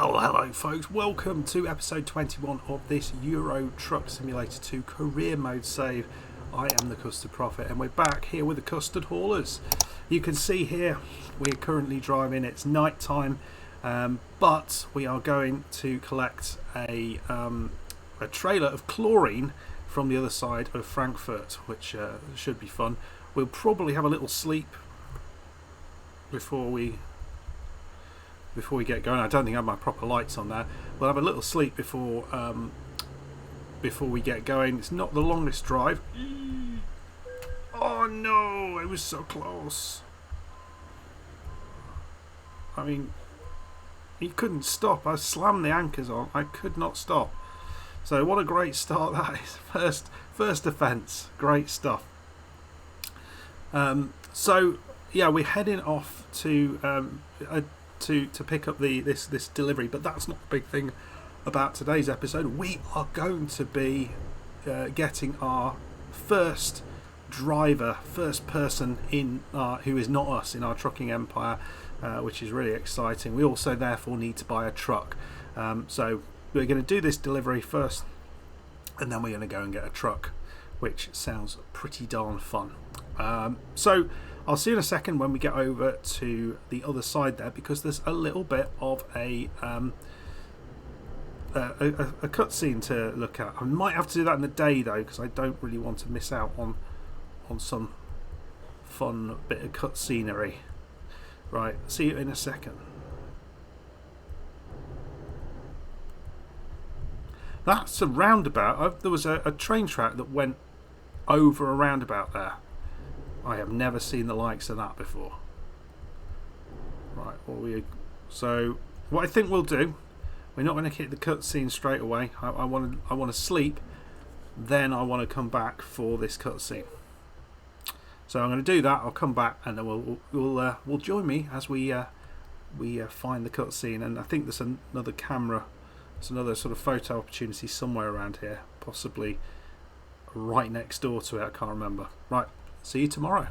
Well, hello folks, welcome to episode 21 of this Euro Truck Simulator 2 career mode save. I am the Custard Prophet and we're back here with the Custard Haulers. You can see here we're currently driving, it's night time, but we are going to collect a trailer of chlorine from the other side of Frankfurt, which should be fun. We'll probably have a little sleep before we get going. I don't think I have my proper lights on there. We'll have a little sleep before we get going. It's not the longest drive. Oh no, it was so close. I mean, he couldn't stop. I slammed the anchors on. I could not stop. So what a great start that is. First offence. Great stuff. So yeah, we're heading off to pick up this delivery, but that's not the big thing about today's episode. We are going to be getting our first driver, first person in who is not us in our trucking empire, which is really exciting. We also therefore need to buy a truck, so we're going to do this delivery first and then we're going to go and get a truck, which sounds pretty darn fun. So I'll see you in a second when we get over to the other side there, because there's a little bit of a cutscene to look at. I might have to do that in the day though, because I don't really want to miss out on some fun bit of cutscenery. Right, see you in a second. That's a roundabout. There was a train track that went over a roundabout there. I have never seen the likes of that before. Right, so what I think we'll do, we're not going to hit the cutscene straight away. I want to sleep, then I want to come back for this cutscene. So I'm going to do that. I'll come back and then we'll join me as we find the cutscene. And I think there's another camera, there's another sort of photo opportunity somewhere around here, possibly right next door to it. I can't remember. Right. See you tomorrow.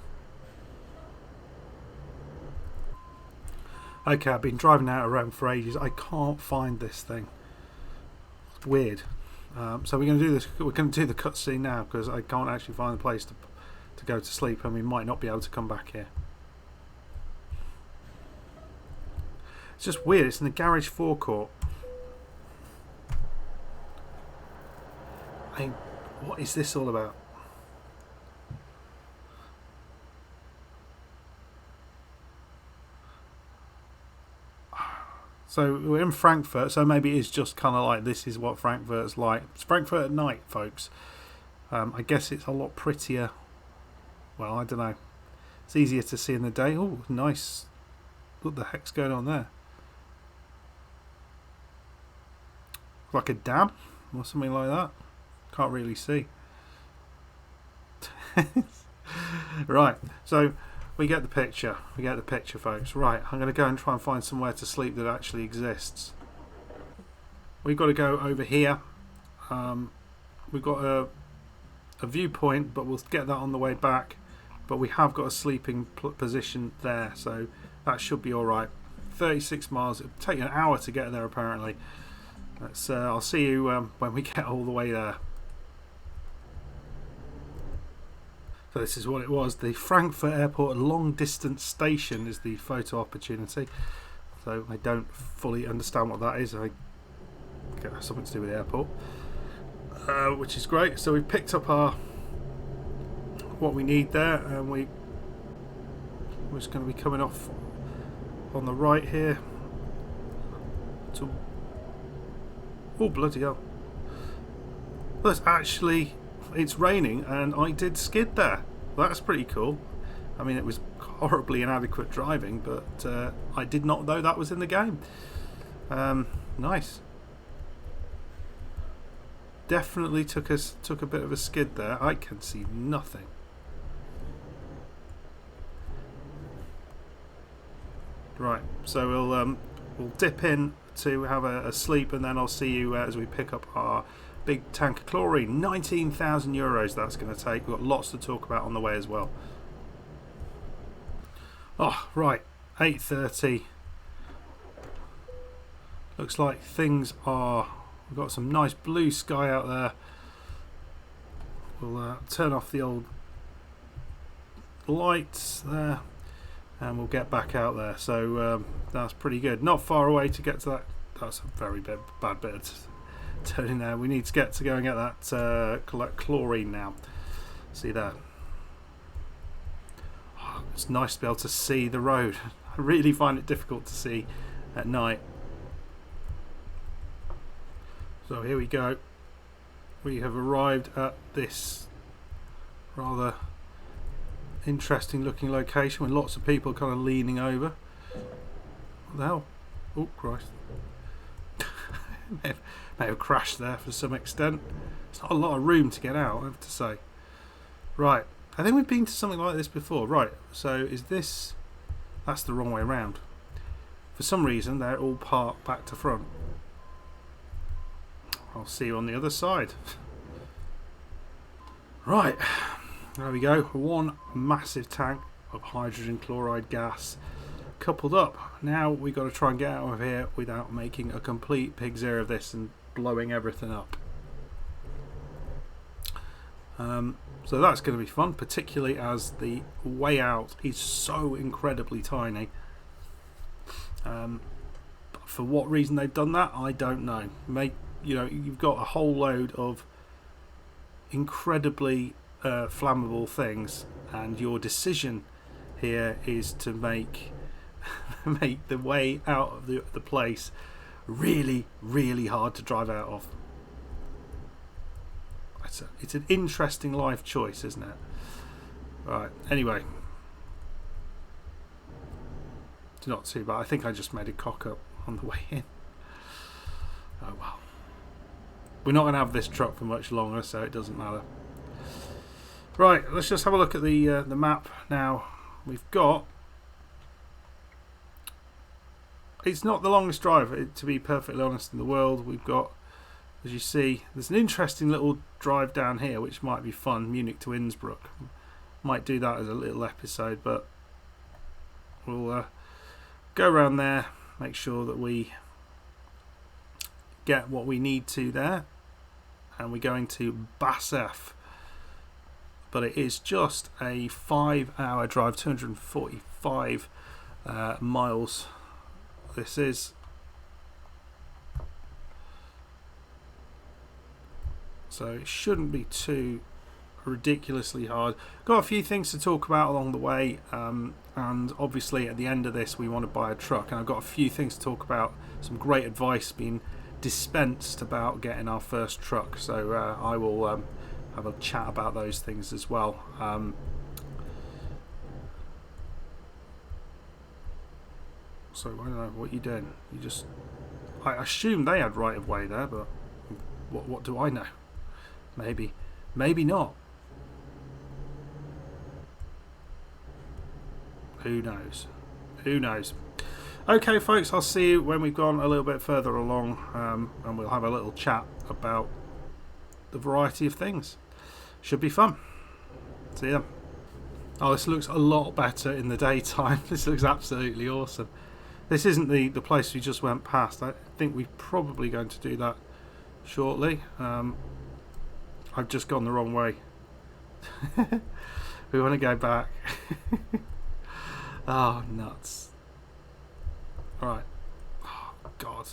Okay, I've been driving out around for ages. I can't find this thing. It's weird. So we're going to do this. We're going to do the cutscene now because I can't actually find the place to go to sleep, and we might not be able to come back here. It's just weird. It's in the garage forecourt. I mean, what is this all about? So we're in Frankfurt, so maybe it's just kind of like this is what Frankfurt's like. It's Frankfurt at night, folks. I guess it's a lot prettier. Well, I don't know. It's easier to see in the day. Oh, nice. What the heck's going on there? Like a dam or something like that. Can't really see. Right, so we get the picture. We get the picture, folks. Right, I'm going to go and try and find somewhere to sleep that actually exists. We've got to go over here. We've got a viewpoint, but we'll get that on the way back. But we have got a sleeping position there, so that should be all right. 36 miles. It'll take an hour to get there, apparently. I'll see you when we get all the way there. So this is what it was. The Frankfurt Airport long distance station is the photo opportunity. So I don't fully understand what that is. I get something to do with the airport, which is great. So we picked up what we need there, and we're just going to be coming off on the right here. Oh bloody hell! Well, it's raining and I did skid there. That's pretty cool. I mean, it was horribly inadequate driving, but I did not know that was in the game. Nice. Definitely took a bit of a skid there. I can see nothing. Right, so we'll dip in to have a sleep, and then I'll see you as we pick up our big tank of chlorine. 19,000 euros that's going to take. We've got lots to talk about on the way as well. Oh, right, 8:30. Looks like things are... We've got some nice blue sky out there. We'll turn off the old lights there and we'll get back out there. So that's pretty good. Not far away to get to that. That's a very bad bit of turning there. We need to get to go and get that chlorine now. See there. Oh, it's nice to be able to see the road. I really find it difficult to see at night. So here we go. We have arrived at this rather interesting looking location with lots of people kind of leaning over. What the hell? Oh Christ. may have crashed there for some extent. It's not a lot of room to get out, I have to say. Right, I think we've been to something like this before. Right, so is this... That's the wrong way around. For some reason they're all parked back to front. I'll see you on the other side. Right, there we go. One massive tank of hydrogen chloride gas coupled up. Now we've got to try and get out of here without making a complete pig's ear of this and blowing everything up. So that's going to be fun, particularly as the way out is so incredibly tiny. For what reason they've done that, I don't know. You know, you've got a whole load of incredibly flammable things, and your decision here is to make the way out of the place really, really hard to drive out of. It's an interesting life choice, isn't it? Right, anyway. It's not too bad. I think I just made a cock up on the way in. Oh well. We're not going to have this truck for much longer, so it doesn't matter. Right, let's just have a look at the map now. We've got... It's not the longest drive, to be perfectly honest, in the world. We've got, as you see, there's an interesting little drive down here, which might be fun. Munich to Innsbruck. Might do that as a little episode, but we'll go around there, make sure that we get what we need to there, and we're going to Basef, but it is just a 5-hour drive, 245 miles. This is, so it shouldn't be too ridiculously hard. Got a few things to talk about along the way, and obviously at the end of this we want to buy a truck, and I've got a few things to talk about, some great advice being dispensed about getting our first truck, so I will have a chat about those things as well. So I don't know what you're doing. You just, I assume they had right of way there, but what do I know? Maybe not. Who knows? Who knows? Okay, folks, I'll see you when we've gone a little bit further along, and we'll have a little chat about the variety of things. Should be fun. See ya. Oh, this looks a lot better in the daytime. This looks absolutely awesome. This isn't the place we just went past. I think we're probably going to do that shortly. I've just gone the wrong way. We want to go back. Oh, nuts. Alright. Oh, God.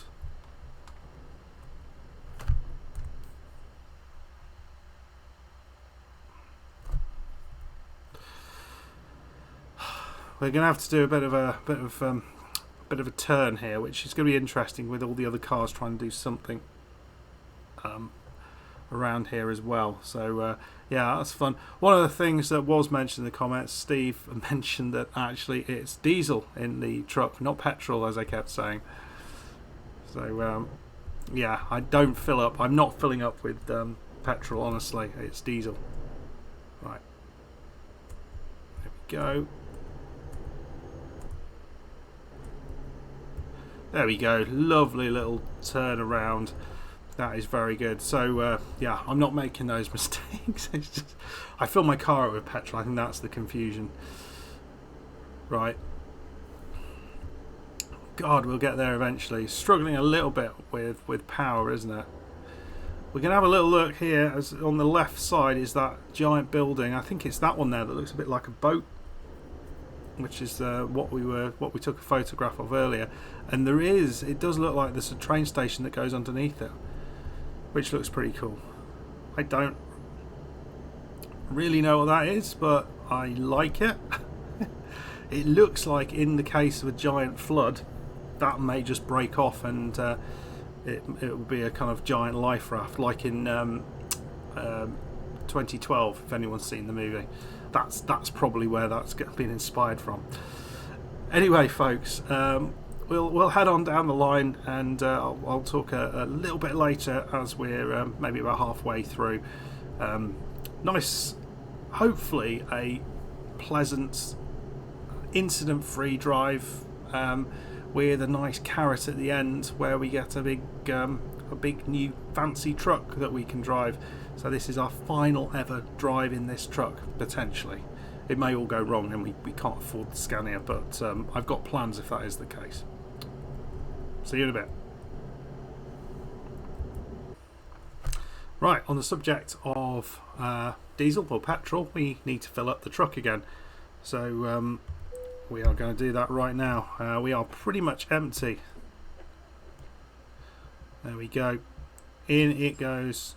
We're going to have to do a bit of a turn here, which is going to be interesting with all the other cars trying to do something around here as well. So yeah, that's fun. One of the things that was mentioned in the comments, Steve mentioned that actually it's diesel in the truck, not petrol, as I kept saying. So yeah, I don't fill up. I'm not filling up with petrol, honestly. It's diesel. Right. There we go. There we go. Lovely little turn around. That is very good. So yeah, I'm not making those mistakes. It's just, I fill my car up with petrol. I think that's the confusion. Right. God, we'll get there eventually. Struggling a little bit with power, isn't it? We're going to have a little look here. As on the left side is that giant building. I think it's that one there that looks a bit like a boat, which is what we took a photograph of earlier. And it does look like there's a train station that goes underneath it, which looks pretty cool. I don't really know what that is, but I like it. It looks like in the case of a giant flood, that may just break off and it will be a kind of giant life raft, like in 2012. If anyone's seen the movie, that's probably where that's been inspired from. Anyway, folks, we'll head on down the line, and I'll talk a little bit later as we're maybe about halfway through. Nice, hopefully a pleasant, incident-free drive, with a nice carrot at the end where we get a big new fancy truck that we can drive. So this is our final ever drive in this truck, potentially. It may all go wrong and we can't afford the Scania, but I've got plans if that is the case. See you in a bit. Right, on the subject of diesel or petrol, we need to fill up the truck again. So we are going to do that right now. We are pretty much empty. There we go. In it goes.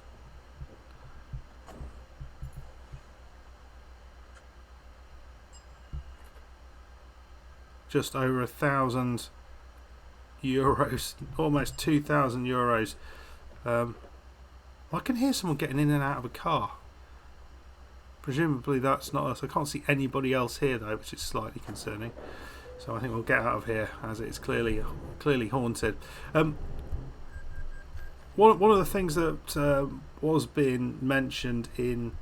Just over €1,000, almost €2,000. I can hear someone getting in and out of a car. Presumably that's not us. I can't see anybody else here though, which is slightly concerning. So I think we'll get out of here as it's clearly haunted. One of the things that was being mentioned in,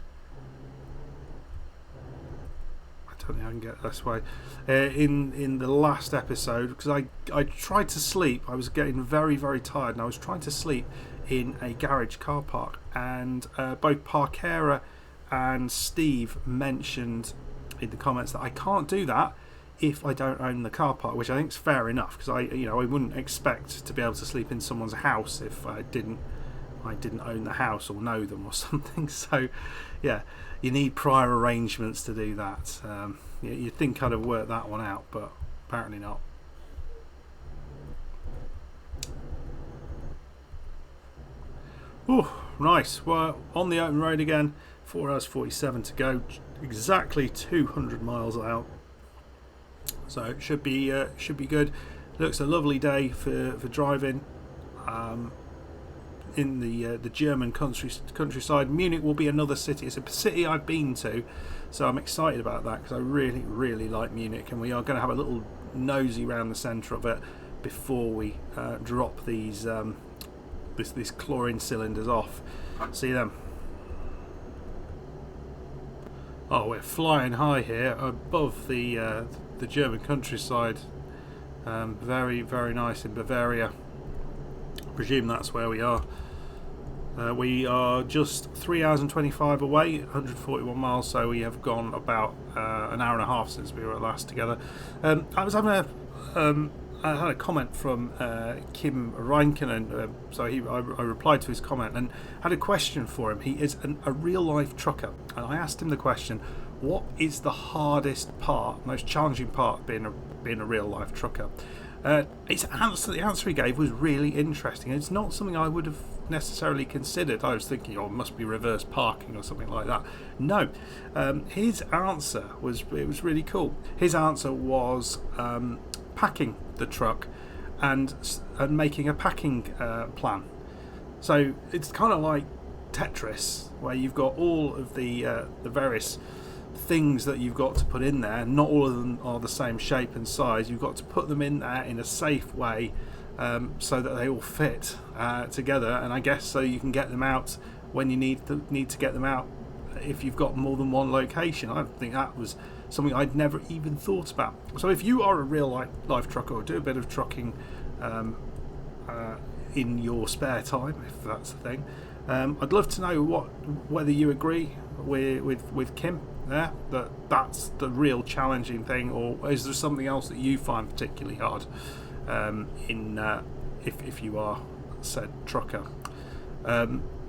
I don't think I can get this way, in the last episode, because I tried to sleep. I was getting very, very tired, and I was trying to sleep in a garage car park, and both Parkera and Steve mentioned in the comments that I can't do that if I don't own the car park, which I think is fair enough, because I wouldn't expect to be able to sleep in someone's house if I didn't own the house or know them or something. So yeah, you need prior arrangements to do that. You'd think I'd have worked that one out, but apparently not. Oh, nice. Well, on the open road again. 4 hours 47 to go, exactly 200 miles out, so it should be good. Looks a lovely day for driving in the German countryside. Munich will be another city. It's a city I've been to, so I'm excited about that because I really, really like Munich, and we are going to have a little nosy around the centre of it before we drop these this chlorine cylinders off. See them. Oh, we're flying high here above the German countryside. Very, very nice in Bavaria. I presume that's where we are. We are just 3 hours and 25 away, 141 miles, so we have gone about an hour and a half since we were last together. I had a comment from Kim Reinkinen, so I replied to his comment and had a question for him. He is a real-life trucker, and I asked him the question, what is the hardest part, most challenging part of being a real-life trucker? The answer he gave was really interesting. It's not something I would have necessarily considered. I was thinking, it must be reverse parking or something like that. No, his answer was really cool. His answer was packing the truck and making a packing plan. So it's kind of like Tetris, where you've got all of the various things that you've got to put in there. Not all of them are the same shape and size. You've got to put them in there in a safe way, so that they all fit together, and I guess so you can get them out when you need to get them out if you've got more than one location. I think that was something I'd never even thought about. So if you are a real life trucker or do a bit of trucking in your spare time, if that's the thing, I'd love to know whether you agree with Kim there, that's the real challenging thing, or is there something else that you find particularly hard? if you are said trucker.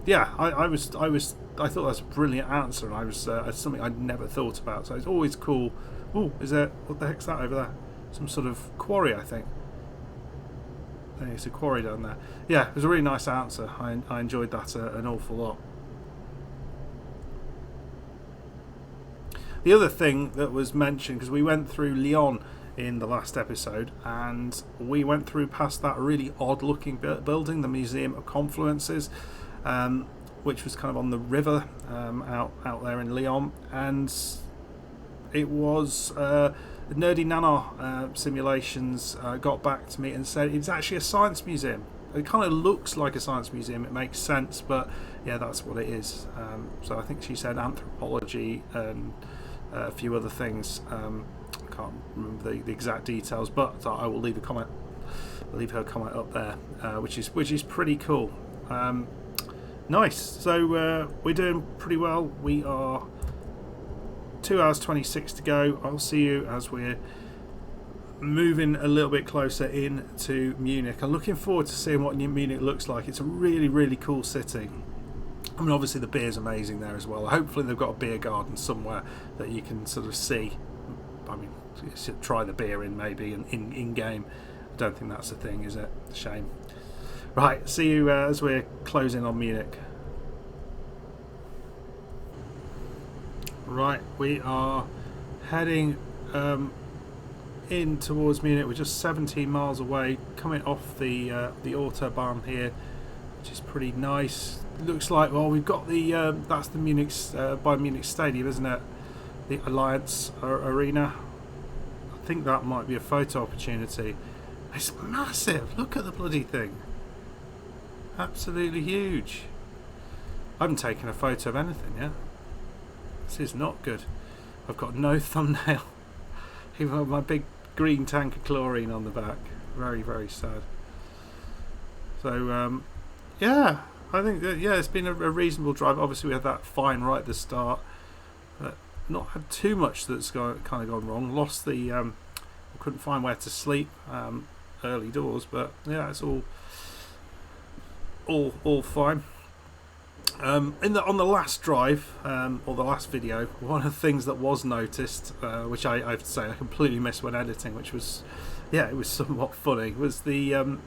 Yeah, I thought that was a brilliant answer, and it's something I'd never thought about. So it's always cool. Oh, what the heck's that over there? Some sort of quarry, I think. I think it's a quarry down there. Yeah, it was a really nice answer. I enjoyed that an awful lot. The other thing that was mentioned, because we went through Lyon in the last episode, and we went through past that really odd looking building, the Museum of Confluences, which was kind of on the river out there in Lyon, and it was Nerdy Nana Simulations got back to me and said it's actually a science museum. It kind of looks like a science museum, it makes sense, but yeah, that's what it is. So I think she said anthropology and a few other things. I can't remember the exact details, but I will leave a comment. I'll leave her comment up there, which is pretty cool. Nice. So we're doing pretty well. We are 2 hours 26 to go. I'll see you as we're moving a little bit closer into Munich. I'm looking forward to seeing what Munich looks like. It's a really, really cool city. I mean, obviously the beer's amazing there as well. Hopefully they've got a beer garden somewhere that you can sort of see. I mean, you should try the beer maybe in game. I don't think that's a thing, is it? Shame. Right, see you as we're closing on Munich. Right, we are heading in towards Munich. We're just 17 miles away, coming off the autobahn here, which is pretty nice. Looks like, well, we've got that's the Munich by Munich Stadium, isn't it? The Alliance Arena. I think that might be a photo opportunity. It's massive. Look at the bloody thing. Absolutely huge. I haven't taken a photo of anything yet. This is not good. I've got no thumbnail. Even with my big green tank of chlorine on the back. Very, very sad. So, yeah, I think that, yeah, it's been a reasonable drive. Obviously, we had that fine right at the start. But not had too much that's kind of gone wrong. Lost the, couldn't find where to sleep early doors, but yeah, it's all fine. On the last drive, or the last video, one of the things that was noticed, which I have to say I completely missed when editing, which was, yeah, it was somewhat funny, was the,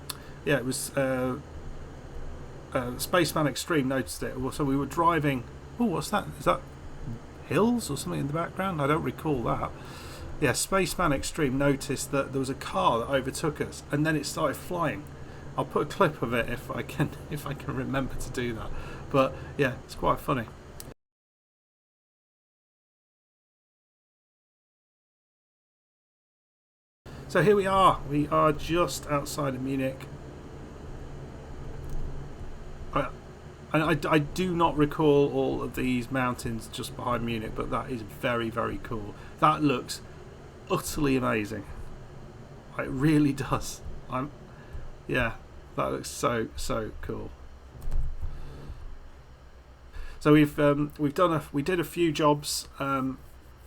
Spaceman Extreme noticed it. So we were driving, oh, what's that? Is that hills or something in the background? I don't recall that. Yeah, Spaceman Extreme noticed that there was a car that overtook us, and then it started flying. I'll put a clip of it if I can remember to do that. But yeah, it's quite funny. So here we are. We are just outside of Munich. I do not recall all of these mountains just behind Munich, but that is very, very cool. That looks utterly amazing. It really does. Yeah, that looks so cool. So we did a few jobs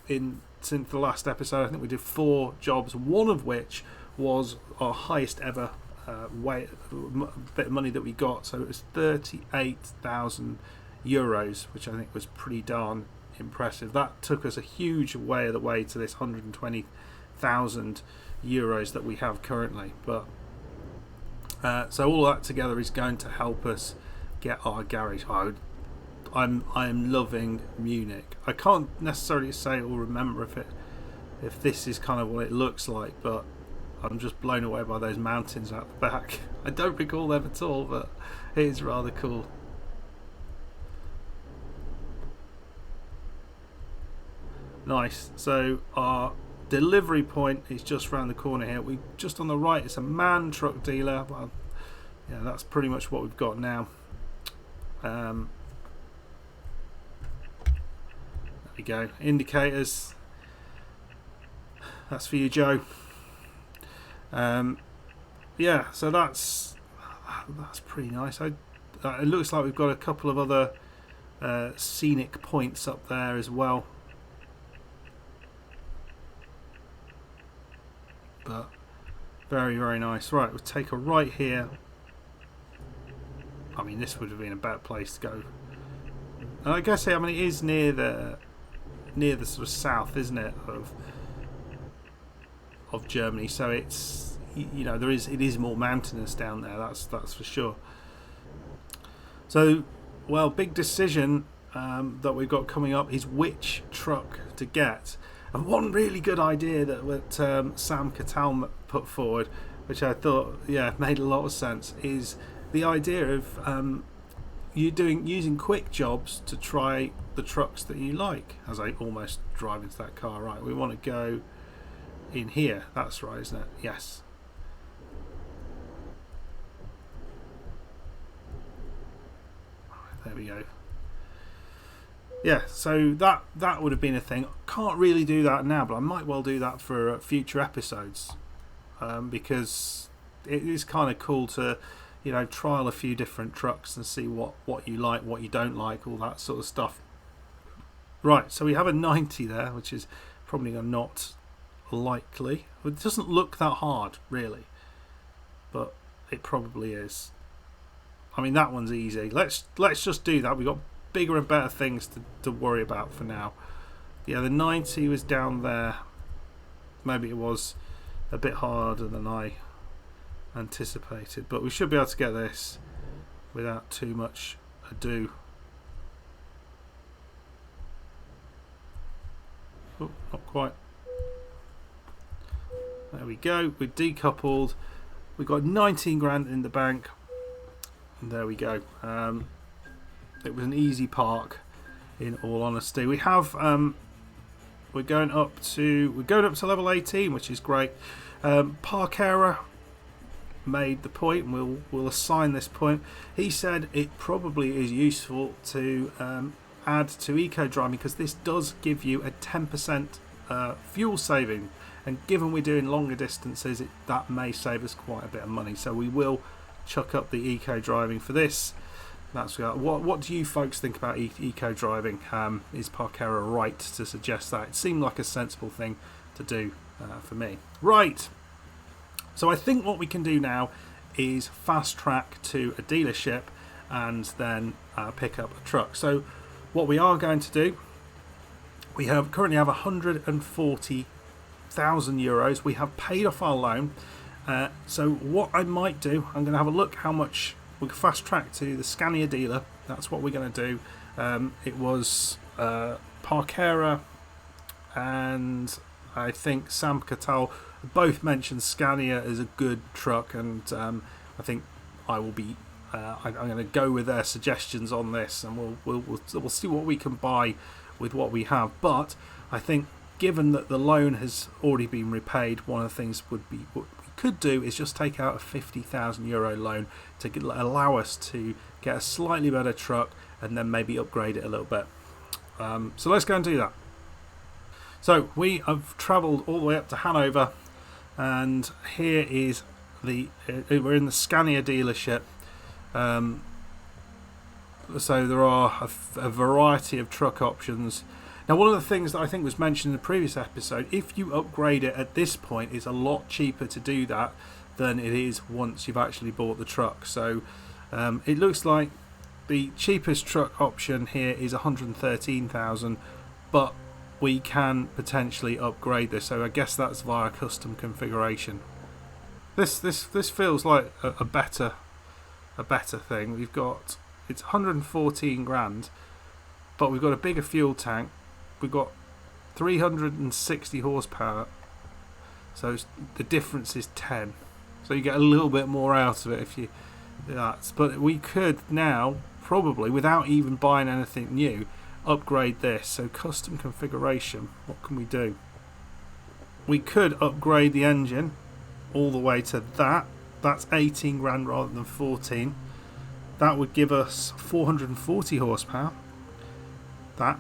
since the last episode. I think we did 4 jobs, one of which was our highest ever bit of money that we got. So it was 38,000 euros, which I think was pretty darn impressive. That took us a huge way of the way to this 120,000 euros that we have currently. But so all that together is going to help us get our garage. I am loving Munich. I can't necessarily say or remember if this is kind of what it looks like, but I'm just blown away by those mountains out the back. I don't recall them at all, but it is rather cool. Nice. So our delivery point is just around the corner here. We just on the right, it's a MAN truck dealer. Well, yeah, that's pretty much what we've got now. There we go. Indicators. That's for you, Joe. Yeah, so that's pretty nice. It looks like we've got a couple of other scenic points up there as well. But Very, very nice. Right, we'll take a right here. I mean, this would have been a better place to go. And I guess, I mean, it is near the sort of south, isn't it, of Germany? So it's, you know, it is more mountainous down there. That's for sure. So, well, big decision that we've got coming up is which truck to get. And one really good idea that Sam Cattell put forward, which I thought, yeah, made a lot of sense, is the idea of using quick jobs to try the trucks that you like. As I almost drive into that car, right? We want to go in here. That's right, isn't it? Yes. There we go. Yeah, so that would have been a thing. Can't really do that now, but I might well do that for future episodes, because it is kind of cool to, you know, trial a few different trucks and see what you like, what you don't like, all that sort of stuff. Right, so we have a 90 there, which is probably not likely. It doesn't look that hard, really, but it probably is. I mean, that one's easy. Let's just do that. We've got bigger and better things to worry about for now. Yeah, the 90 was down there. Maybe it was a bit harder than I anticipated, but we should be able to get this without too much ado. Oh, not quite. There we go. We're decoupled. We've got 19 grand in the bank. And there we go. It was an easy park, in all honesty. We have we're going up to level 18, which is great. Parkera made the point, and we'll assign this point. He said it probably is useful to add to eco driving because this does give you a 10% fuel saving, and given we're doing longer distances, that may save us quite a bit of money. So we will chuck up the eco driving for this. That's what do you folks think about eco driving? Is Parkera right to suggest that? It seemed like a sensible thing to do for me. Right. So I think what we can do now is fast track to a dealership and then pick up a truck. So what we are going to do, we currently have 140,000 euros. We have paid off our loan. So what I might do, I'm going to have a look how much we can fast track to the Scania dealer. That's what we're going to do. It was Parkera and I think Sam Cattell both mentioned Scania as a good truck, and I think I will be. I'm going to go with their suggestions on this, and we'll see what we can buy with what we have. But I think, given that the loan has already been repaid, one of the things what we could do is just take out a 50,000 euro loan to allow us to get a slightly better truck and then maybe upgrade it a little bit. So let's go and do that. So we have travelled all the way up to Hanover, and here is we're in the Scania dealership. So there are a variety of truck options. Now, one of the things that I think was mentioned in the previous episode, if you upgrade it at this point, it's a lot cheaper to do that than it is once you've actually bought the truck. So it looks like the cheapest truck option here is 113,000, but we can potentially upgrade this. So I guess that's via custom configuration. This feels like a better thing. It's 114 grand, but we've got a bigger fuel tank. We've got 360 horsepower, so the difference is 10. So you get a little bit more out of it if you do that. But we could now, probably without even buying anything new, upgrade this. So custom configuration, what can we do? We could upgrade the engine all the way to that. That's 18 grand rather than 14. That would give us 440 horsepower. That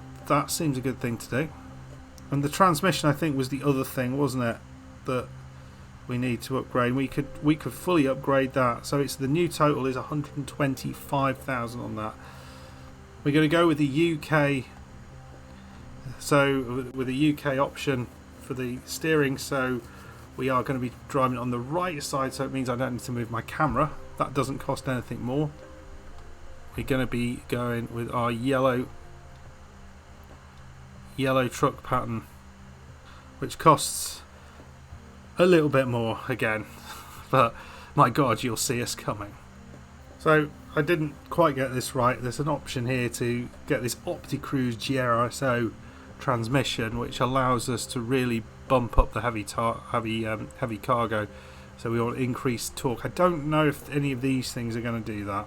seems a good thing to do. And the transmission, I think, was the other thing, wasn't it, that we need to upgrade. We could fully upgrade that. So it's the new total is 125,000 on that. We're going to go with the UK. So with the UK option for the steering. So We are going to be driving on the right side, so it means I don't need to move my camera. That doesn't cost anything more. We're going to be going with our yellow truck pattern, which costs a little bit more again, but my god, you'll see us coming. So I didn't quite get this right. There's an option here to get this OptiCruise GRSO transmission, which allows us to really bump up the heavy cargo. So we want increased torque. I don't know if any of these things are going to do that.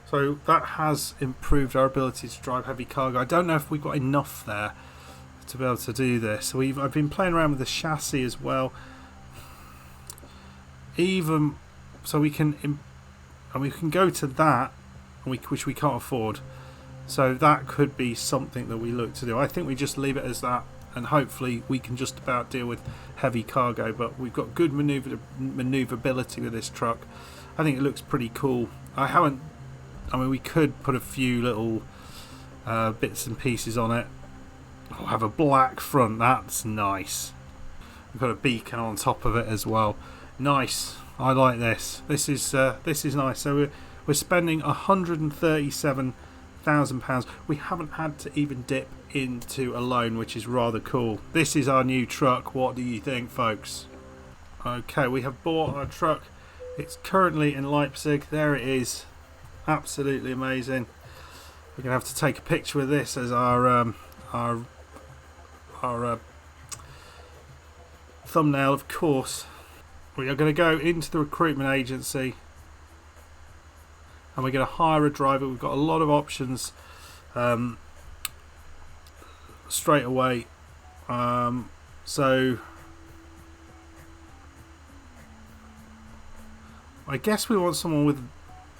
So that has improved our ability to drive heavy cargo. I don't know if we've got enough there to be able to do this. So I've been playing around with the chassis as well. Even so, we can go to that, which we can't afford. So that could be something that we look to do. I think we just leave it as that, and hopefully we can just about deal with heavy cargo. But we've got good maneuverability with this truck. I think it looks pretty cool. We could put a few little bits and pieces on it. I'll have a black front. That's nice. We've got a beacon on top of it as well. Nice. I like this. This is nice. So we're spending £137,000. We haven't had to even dip into a loan, which is rather cool. This is our new truck. What do you think, folks? Okay, we have bought our truck. It's currently in Leipzig. There it is. Absolutely amazing. We're gonna have to take a picture of this as our thumbnail, of course. We are going to go into the recruitment agency and we're going to hire a driver. We've got a lot of options straight away. So I guess we want someone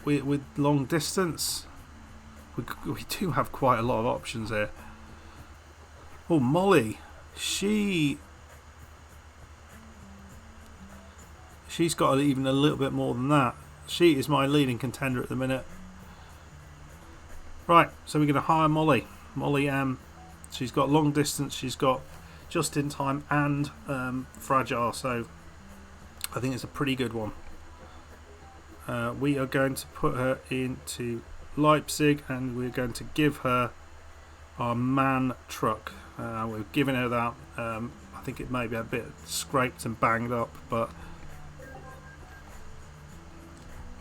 with long distance. We do have quite a lot of options here. Oh, Molly, she's got even a little bit more than that. She is my leading contender at the minute. Right, so we're going to hire Molly. Molly she's got long distance, she's got just in time and fragile, so I think it's a pretty good one. We are going to put her into Leipzig and we're going to give her our MAN truck. We've given her that. I think it may be a bit scraped and banged up, but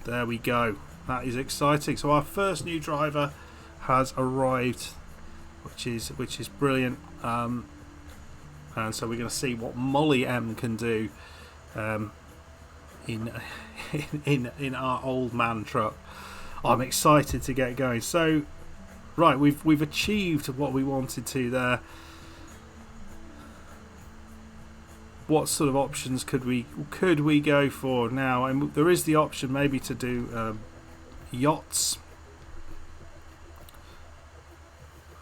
there we go. That is exciting. So our first new driver has arrived, which is brilliant. And so we're going to see what Molly M can do in our old MAN truck. I'm excited to get going. So right, we've achieved what we wanted to there. What sort of options could we go for now? And there is the option maybe to do yachts,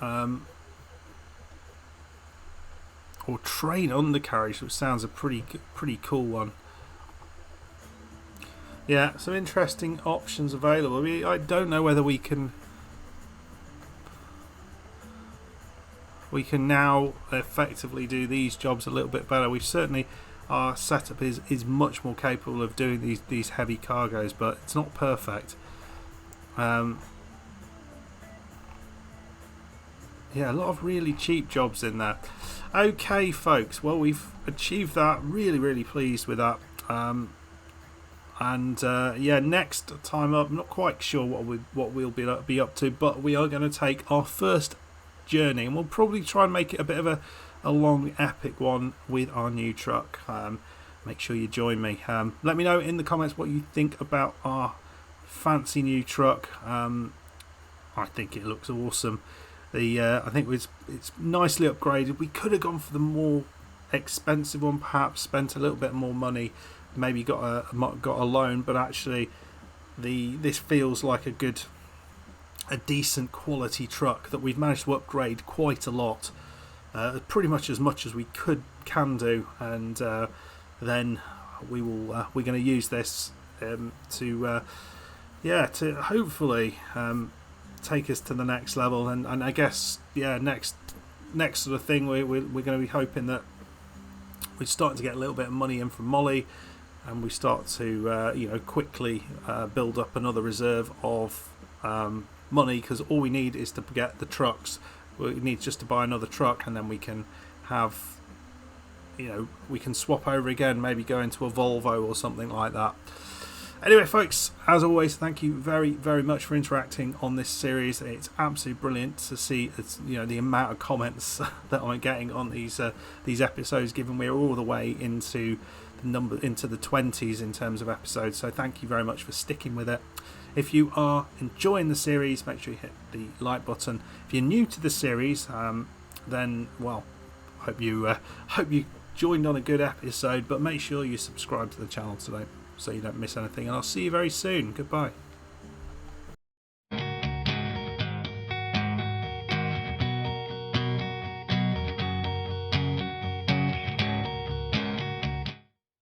or train undercarriage, which sounds a pretty cool one. Yeah, some interesting options available. I don't know whether we can now effectively do these jobs a little bit better. We've certainly, our setup is much more capable of doing these heavy cargoes, but it's not perfect. Yeah, a lot of really cheap jobs in there. Okay, folks, well, we've achieved that. Really pleased with that. Yeah, next time up, I'm not quite sure what we'll be up to, but we are going to take our first journey and we'll probably try and make it a bit of a long epic one with our new truck. Make sure you join me. Let me know in the comments what you think about our fancy new truck. I think it looks awesome. I think it's nicely upgraded. We could have gone for the more expensive one, perhaps spent a little bit more money, maybe got a loan, but actually this feels like a decent quality truck that we've managed to upgrade quite a lot, pretty much as we can do, and then we're going to use this to hopefully take us to the next level, and I guess next sort of thing we're going to be hoping that we're starting to get a little bit of money in from Molly, and we start to quickly build up another reserve of money, because all we need is to get the trucks. We need just to buy another truck, and then we can have, we can swap over again, maybe go into a Volvo or something like that. Anyway, folks, as always, thank you very, very much for interacting on this series. It's absolutely brilliant to see, the amount of comments that I'm getting on these episodes, given we're all the way into the 20s in terms of episodes. So thank you very much for sticking with it. If you are enjoying the series, make sure you hit the like button. If you're new to the series, then hope you joined on a good episode. But make sure you subscribe to the channel today, so you don't miss anything, and I'll see you very soon. Goodbye.